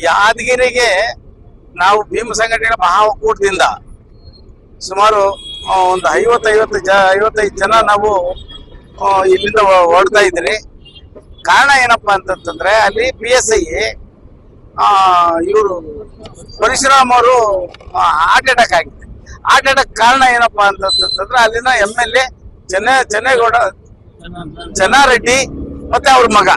ಯಾದಗಿರಿಗೆ ನಾವು ಭೀಮ ಸಂಘಟನೆ ಮಹಾ ಒಕ್ಕೂಟದಿಂದ ಸುಮಾರು ಒಂದು 55 ಜನ ನಾವು ಇಲ್ಲಿಂದ ಹೊರಡ್ತಾ ಇದ್ರಿ. ಕಾರಣ ಏನಪ್ಪಾ ಅಂತಂತಂದ್ರೆ ಅಲ್ಲಿ PSI ಇವರು ಪರಶುರಾಮ್ ಅವರು ಹಾರ್ಟ್ ಅಟ್ಯಾಕ್ ಆಗಿದೆ. ಹಾರ್ಟ್ ಅಟ್ಯಾಕ್ ಕಾರಣ ಏನಪ್ಪಾ ಅಂತಂತಂದ್ರೆ ಅಲ್ಲಿನ MLA ಚೆನ್ನಾರೆಡ್ಡಿ ಮತ್ತೆ ಅವ್ರ ಮಗ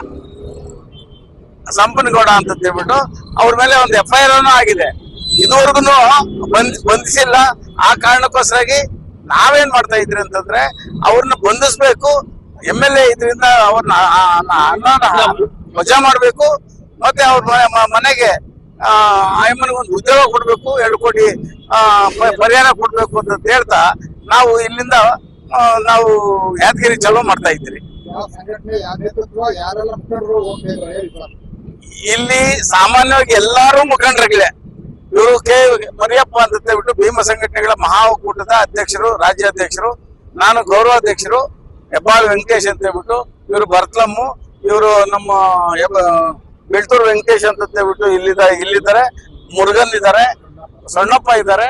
ಸಂಪನ್ಗೌಡ ಅಂತ ಹೇಳ್ಬಿಟ್ಟು ಅವ್ರ ಮೇಲೆ ಒಂದು FIR ಆಗಿದೆ. ಇದುವರೆಗೂ ಬಂಧಿಸಿಲ್ಲ. ಆ ಕಾರಣಕ್ಕೋಸ್ಕರಾಗಿ ನಾವೇನ್ ಮಾಡ್ತಾ ಇದ್ರಿ ಅಂತಂದ್ರೆ ಅವ್ರನ್ನ ಬಂಧಿಸ್ಬೇಕು, MLA ಇದರಿಂದ ಅವ್ರನ್ನ ವಜಾ ಮಾಡ್ಬೇಕು, ಮತ್ತೆ ಅವ್ರ ಮನೆಗೆ ಆಯಮ್ಮನಿಗೆ ಒಂದು ಉದ್ಯೋಗ ಕೊಡ್ಬೇಕು, 2 ಕೋಟಿ ಪರಿಹಾರ ಕೊಡ್ಬೇಕು ಅಂತ ಹೇಳ್ತಾ ನಾವು ಇಲ್ಲಿಂದ ನಾವು ಯಾದಗಿರಿ ಚಲೋ ಮಾಡ್ತಾ ಇದ್ರಿ. ಇಲ್ಲಿ ಸಾಮಾನ್ಯವಾಗಿ ಎಲ್ಲಾರು ಮುಖಂಡರುಗಳೇ. ಇವರು ಮರಿಯಪ್ಪ ಅಂತ ಹೇಳ್ಬಿಟ್ಟು ಭೀಮ ಸಂಘಟನೆಗಳ ಮಹಾ ಒಕ್ಕೂಟದ ಅಧ್ಯಕ್ಷರು, ರಾಜ್ಯಾಧ್ಯಕ್ಷರು, ನಾನು ಗೌರವಾಧ್ಯಕ್ಷರು, ಹೆಬ್ಬಾಳ್ ವೆಂಕಟೇಶ್ ಅಂತ ಹೇಳ್ಬಿಟ್ಟು, ಇವರು ಬರ್ತ್ಲಮ್ಮು, ಇವರು ನಮ್ಮ ಬೆಳ್ತೂರು ವೆಂಕಟೇಶ್ ಅಂತ ಹೇಳ್ಬಿಟ್ಟು ಇಲ್ಲಿದ್ದಾರೆ, ಮುರುಗನ್ ಇದ್ದಾರೆ, ಸಣ್ಣಪ್ಪ ಇದ್ದಾರೆ,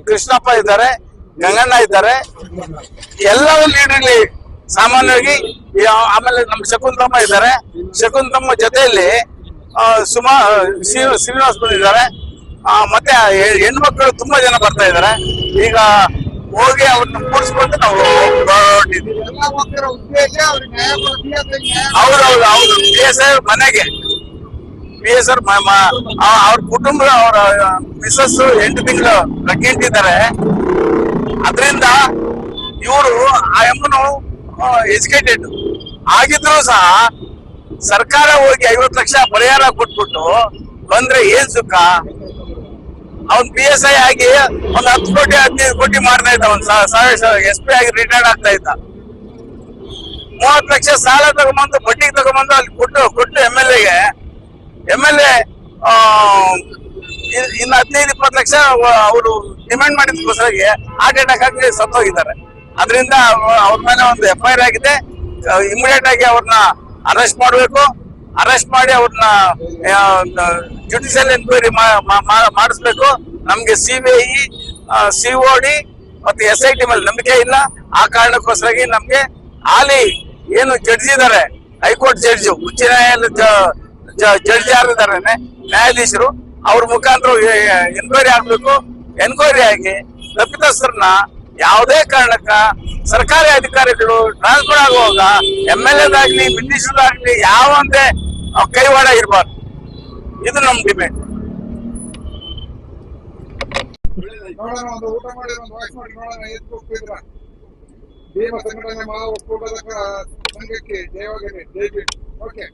ಕೃಷ್ಣಪ್ಪ ಇದ್ದಾರೆ, ಗಂಗಣ್ಣ ಇದ್ದಾರೆ, ಎಲ್ಲವೂ ಲೀಡರ್ಲಿ ಸಾಮಾನ್ಯವಾಗಿ. ಆಮೇಲೆ ನಮ್ಮ ಶಕುಂತಮ್ಮ ಇದ್ದಾರೆ, ಶಕುಂತಮ್ಮ ಜೊತೆಯಲ್ಲಿ ಶ್ರೀನಿವಾಸ್ ಬಂದಿದ್ದಾರೆ. ಮತ್ತೆ ಹೆಣ್ಮಕ್ಳು ತುಂಬಾ ಜನ ಬರ್ತಾ ಇದ್ದಾರೆ. ಈಗ ಹೋಗಿ ಅವ್ರನ್ನ ಕೂರಿಸ್ಕೊಂಡು ನಾವು ಹೌದು PSI ಮನೆಗೆ ಅವ್ರ ಕುಟುಂಬ ಅವರ ಮಿಸಸ್ 8 ತಿಂಗಳು ಪ್ರೆಗ್ನೆಂಟ್ ಇದ್ದಾರೆ. ಅದರಿಂದ ಇವರು ಆ ಎಮ್ಮನು ಎಜುಕೇಟೆಡ್ ಆಗಿದ್ರು ಸಹ ಸರ್ಕಾರ ಹೋಗಿ 50 ಲಕ್ಷ ಪರಿಹಾರ ಕೊಟ್ಬಿಟ್ಟು ಬಂದ್ರೆ ಏನ್ ಸುಖ. ಅವ್ನ್ PSI ಆಗಿ ಒಂದ್ 10 ಕೋಟಿ 15 ಕೋಟಿ ಮಾಡ್ತಾ ಇದ್ದ, ಒಂದ್ SP ಆಗಿ ರಿಟೈರ್ಡ್ ಆಗ್ತಾ ಇದ್ದ. 30 ಲಕ್ಷ ಸಾಲ ತಗೊಂಬಂದು ಬಡ್ಡಿಗೆ ತಗೊಂಬಂದು ಅಲ್ಲಿ ಕೊಟ್ಟು MLA ಇನ್ನು 15-20 ಲಕ್ಷ ಅವರು ಡಿಮ್ಯಾಂಡ್ ಮಾಡಿದಕ್ಕೋಸ್ಕರ ಹಾರ್ಟ್ ಅಟ್ಯಾಕ್ ಆಗಿ ಸತ್ತೋಗಿದ್ದಾರೆ. ಅದರಿಂದ ಅವ್ರ ಮೇಲೆ ಒಂದು FIR ಆಗಿದೆ. ಇಮಿಡಿಯೇಟ್ ಆಗಿ ಅವ್ರನ್ನ ಅರೆಸ್ಟ್ ಮಾಡಬೇಕು. ಅರೆಸ್ಟ್ ಮಾಡಿ ಅವ್ರನ್ನ ಜುಡಿಷಿಯಲ್ ಎನ್ಕ್ವೈರಿ ಮಾಡಿಸ್ಬೇಕು. ನಮ್ಗೆ CBI, COD ಮತ್ತೆ SIT ಮೇಲೆ ನಂಬಿಕೆ ಇಲ್ಲ. ಆ ಕಾರಣಕ್ಕೋಸ್ಕರ ನಮ್ಗೆ ಹಾಲಿ ಏನು ಜಡ್ಜ್ ಇದ್ದಾರೆ, ಹೈಕೋರ್ಟ್ ಜಡ್ಜ್, ಉಚ್ಚ ನ್ಯಾಯಾಲಯದ ಜಡ್ಜ್ ಯಾರಿದ್ದಾರೆ ನ್ಯಾಯಾಧೀಶರು, ಅವ್ರ ಮುಖಾಂತರ ಎನ್ಕ್ವೈರಿ ಆಗ್ಬೇಕು. ಎನ್ಕ್ವೈರಿ ಆಗಿ ತಪ್ಪಿತಸ್ಥರನ್ನ ಯಾವುದೇ ಕಾರಣಕ್ಕ ಸರ್ಕಾರಿ ಅಧಿಕಾರಿಗಳು ಟ್ರಾನ್ಸ್ಫರ್ ಆಗುವಾಗ MLAದಾಗ್ಲಿ ಮಿನಿಸ್ಟರ್ದಾಗ್ಲಿ ಯಾವಂತೆ ಕೈವಾಡ ಇರಬಾರ್ದು. ಇದು ನಮ್ ಡಿಮ್ಯಾಂಡ್. ಭೀಮ ಸಂಘಟನೆ ಮಹಾ ಒಕ್ಕೂಟದ ಸಂಘಕ್ಕೆ ಜಯವಾಗಲಿ. ಜೈ ಭೀಮ್. ಓಕೆ.